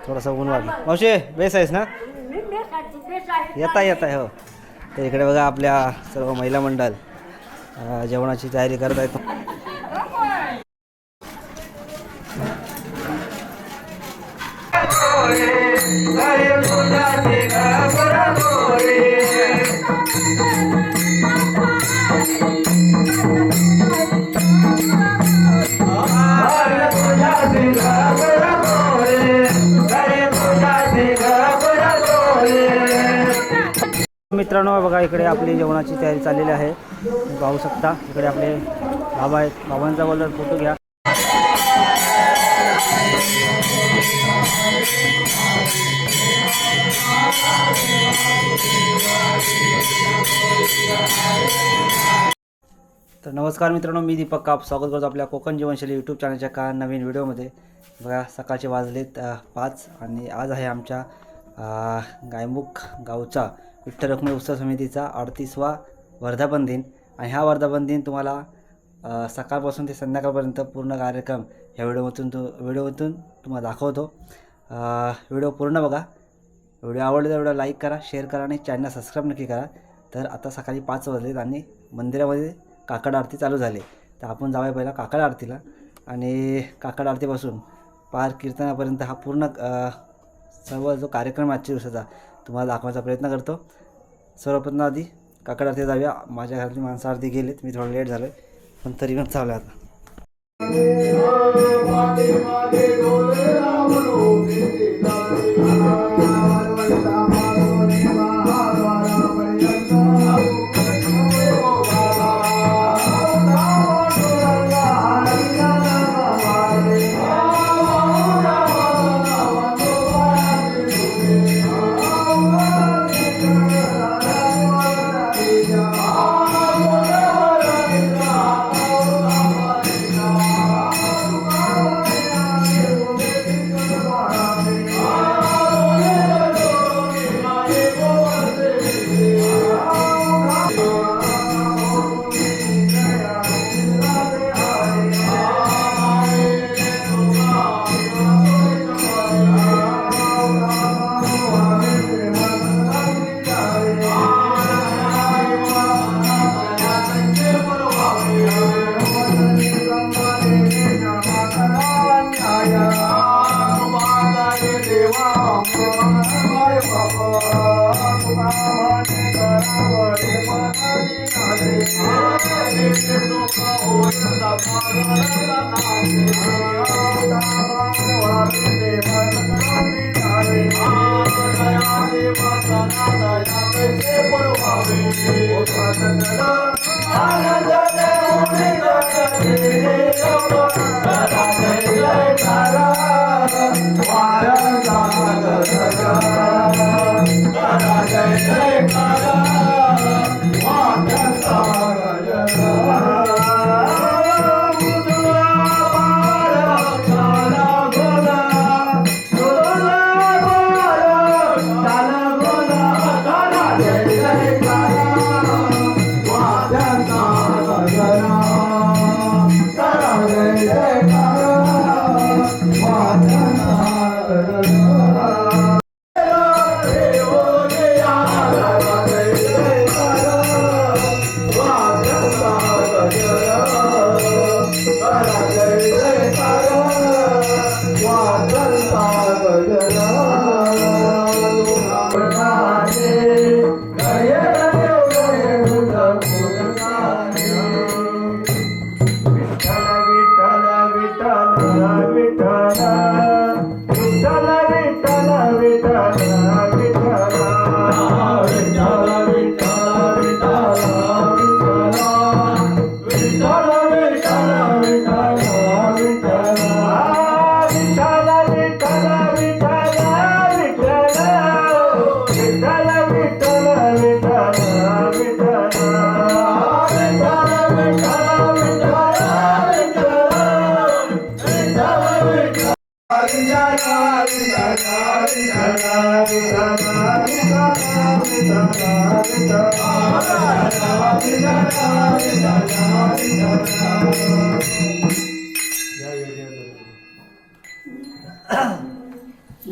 थोडासा ऊन वाढला. मावशी बेस आहेस ना? येता हो. तर इकडे बघा आपल्या सर्व महिला मंडळ जेवणाची तयारी करत आहेत. मित्रांनो बघा इकडे आपली जेवणाची तयारी चाललेली आहे. तुम्ही पाहू शकता इकडे आपले बाबा आहेत. बाबांचा बोलर फोटो घ्या. तर नमस्कार मित्रांनो, मी दीपक काप स्वागत करतो आपल्या कोकण जीवनशैली यूट्यूब चॅनलच्या नवीन व्हिडिओमध्ये. बघा सकाळचे वाजलेत 5 आणि आज आहे आमच्या गायमुख गावचा विठ्ठल रखुमाई उत्सव समितीचा 38वा वर्धापन दिन. आणि हा वर्धापन दिन तुम्हाला सकाळपासून ते संध्याकाळपर्यंत पूर्ण कार्यक्रम ह्या व्हिडिओमधून तुम्हाला दाखवतो. व्हिडिओ पूर्ण बघा. व्हिडिओ आवडला तर व्हिडिओ लाईक करा, शेअर करा आणि चॅनल सबस्क्राईब नक्की करा. तर आता सकाळी 5 वाजलेत आणि मंदिरामध्ये काकड आरती चालू झाली. तर आपण जाऊया पहिला काकड आरतीला आणि काकड आरतीपासून पार कीर्तनापर्यंत हा पूर्ण सर्व जो कार्यक्रम आजच्या दिवसाचा तुम्हाला दाखवण्याचा प्रयत्न करतो. सर्वप्रथम आधी काकड आरती जाऊया. माझ्या घरातली माणसं आरती गेलीत, मी थोडं लेट झालो आहे पण तरी पण चालू आहे आता.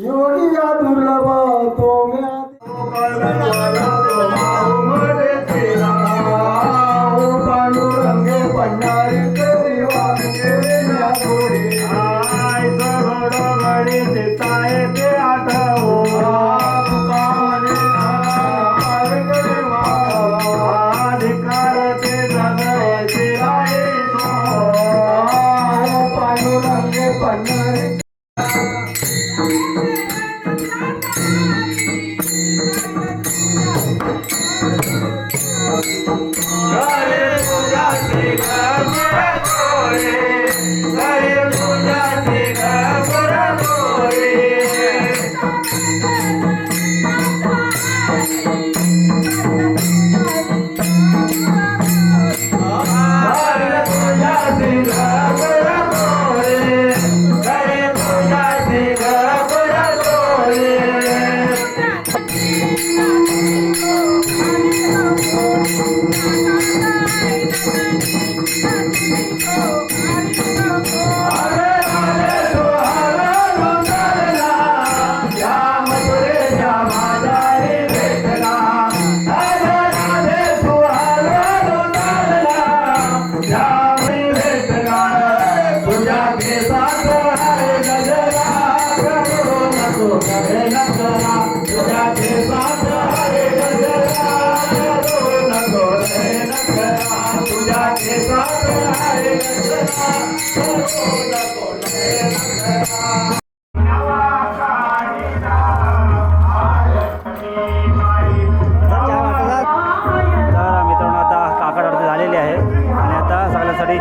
योगिया दुर्लभ तो पांडुरंगे पंढारी पांडुरंगे पंढारी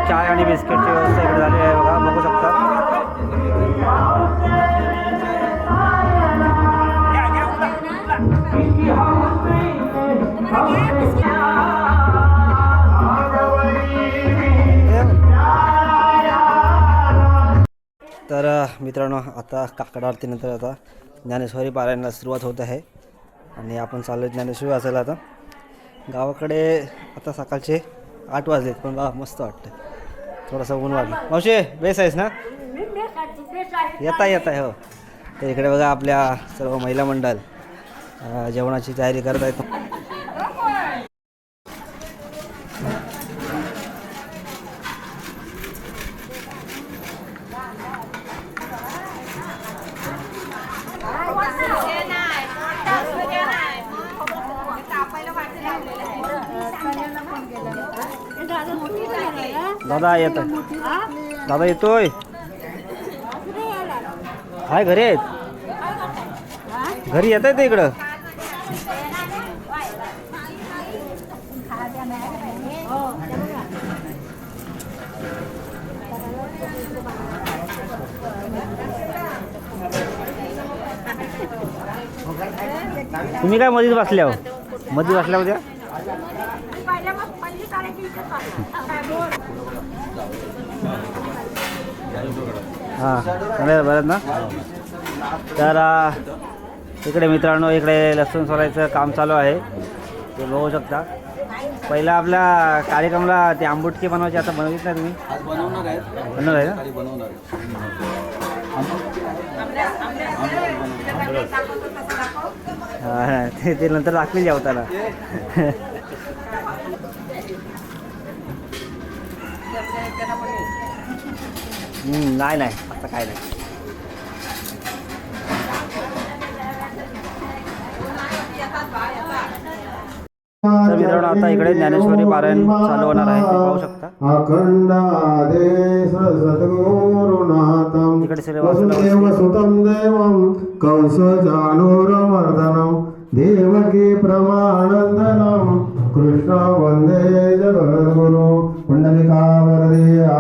चाय आणि बिस्किटची व्यवस्था इकडे झाली आहे बघा, बघू शकता. तर मित्रांनो, आता काकड आरतीनंतर आता ज्ञानेश्वरी पारायणाला सुरुवात होत आहे आणि आपण चाललो ज्ञानेश्वरी वाचायला. आता गावाकडे आता सकाळचे 8 वाजलेत, पण बघा मस्त वाटतं. थोडंसं ऊन वाटलं. मावशी बेस आहेस ना? येत आहे हो. तर इकडे बघा आपल्या सर्व महिला मंडळ जेवणाची तयारी करत आहेत. दादा येत आहे. दादा येतोय. हाय घरी आहेत. घरी येत आहे ते इकडं. तुम्ही काय मध्येच बसल्या हो? मध्ये बसल्या होत्या. हां बरं ना. तर इकडे मित्रांनो, इकडे लसूण सोलायचं काम चालू आहे, ते बघू शकता. पहिला आपल्या कार्यक्रमाला ते आंबुटकी बनवायची, आता बनवलीच नाही तुम्ही? बनवणार आहे ना. हां ते नंतर दाखवेल जेवताना. नाही आता काय नाही. तर मित्रांनो, आता इकडे ज्ञानेश्वरी पारायण चालू होणार आहे, ते पाहू शकता. अखंड आदेश सद्गुरुनाथम वसुदेवसुतं देवं कंसचाणूरमर्दनं देवकी प्रमानन्दनं कृष्ण वन्दे जगद्गुरु पुण्डलिकावरदेया.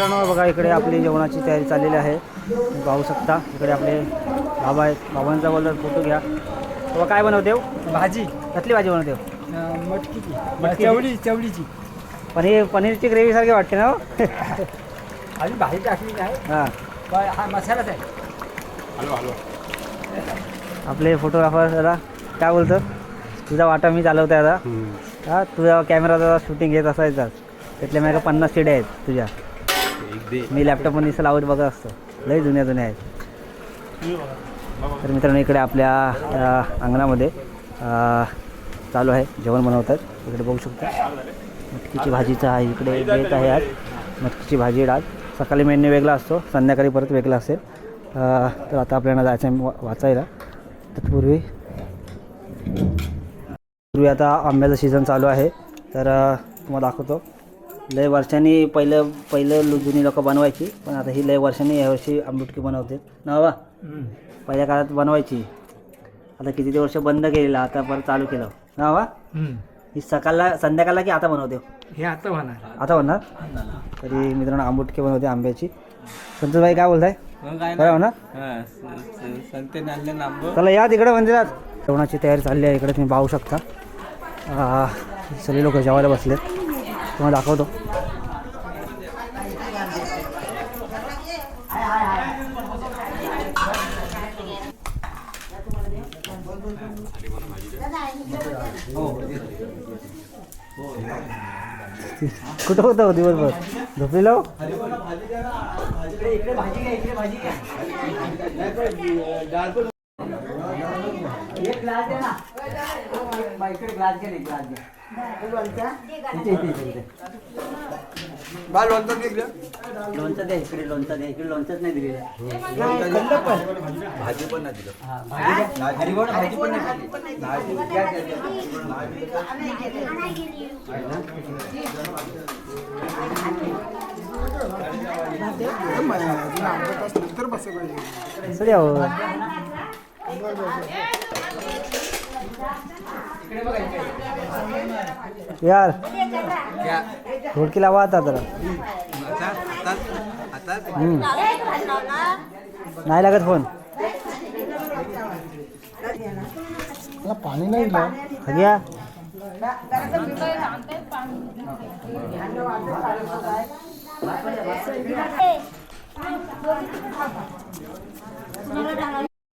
मित्रांनो बघा इकडे आपली जेवणाची तयारी चाललेली आहे. तुम्ही पाहू शकता इकडे आपले बाबा आहेत. बाबांचा बोलतात फोटो घ्या. बाबा काय बनवते हो? भाजी कसली भाजी बनवते हो? मटकीची मटकीची? चवळीची पनीरची ग्रेव्ही सारखी वाटते ना हो? आम्ही भाजी टाकली नाही हां पण हा मसालाच आहे. आपले फोटोग्राफर दादा काय बोलतो? तुझा वाटा मी चालवतोय आता. हा तुझा कॅमेरा शूटिंग घेत असायचा. त्यातल्या माझ्या 50 शिड्या आहेत तुझ्या. मी लॅपटॉपमध्ये नुसतं लावत बघत असतो. लई जुन्या आहेत. तर मित्रांनो इकडे आपल्या अंगणामध्ये चालू आहे जेवण बनवतात. इकडे बघू शकता मटकीची भाजीचं आहे. इकडे बेत आहे. आज मटकीची भाजी डाळ. सकाळी मेन्यू वेगळा असतो, संध्याकाळी परत वेगळा असेल. तर आता आपल्याला जायचं आहे वाचायला. तत्पूर्वी आता आंब्याचं सीझन चालू आहे. तर तुम्हाला दाखवतो. लय वर्षांनी पहिलं जुनी लोकं बनवायची, पण आता ही लय वर्षांनी यावर्षी आंबुटकी बनवते ना बाबा. पहिल्या काळात बनवायची, आता किती वर्ष बंद केलेलं, आता परत चालू केलं ना बाबा. ही संध्याकाळला की आता बनवते? हे आता होणार. आता बनणार. तरी मित्रांनो आंबुटकी बनवते आंब्याची. संतोषभाई काय बोलताय? बरोबर ना संते नांदे नांब चला या तिकडे मंदिरात. जेवणाची तयारी चालली आहे इकडे तुम्ही पाहू शकता. सगळे लोक जेवायला बसलेत, तुम्हाला दाखवतो. कुठं होतं दिवसभर झोपलेलो? एक ग्लास दे ना. इकडे ग्लास घे, एक ग्लास घे. लोणचं द्या इकडे, लोणचं द्या इकडे. लोणचंच नाही दिलेलं. भाजी पण नाही दिलं. हरिगोड भाजी पण नाही सर हो यार हुडकी लावा आता जरा. नाही लागत फोन. पाणी नाही घ्या. तुम्हाला